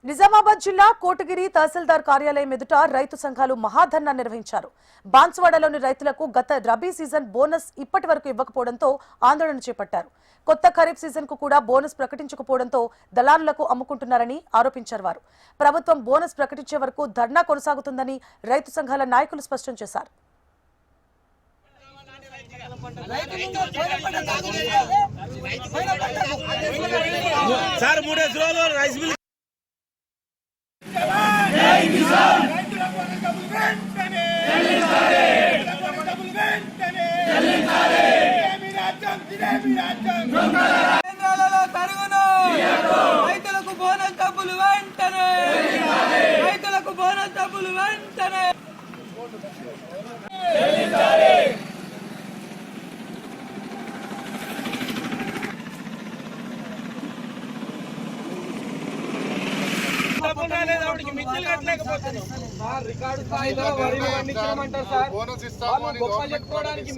నిజామాబాద్ జిల్లా కోటగిరి తహసీల్దార్ కార్యాలయం ఎదుట రైతు సంఘాలు మహాధర్నా నిర్వహించారు. బాన్సువాడలోని రైతులకు గత రబీ సీజన్ బోనస్ ఇప్పటి వరకు ఇవ్వకపోవడంతో ఆందోళన చేపట్టారు. కొత్త ఖరీఫ్ సీజన్ కు కూడా బోనస్ ప్రకటించకపోవడంతో దళారులకు అమ్ముకుంటున్నారని ఆరోపించారు. వారు ప్రభుత్వం బోనస్ ప్రకటించే వరకు ధర్నా కొనసాగుతుందని రైతు సంఘాల నాయకులు స్పష్టం చేశారు. రైతులకు బోనస్ డబ్బులు వెంటనే, రైతులకు బోనస్ డబ్బులు వెంటనే. రికార్డు స్థాయిలో వరి పండించమంటారు సార్. గొప్ప చెప్పుకోవడానికి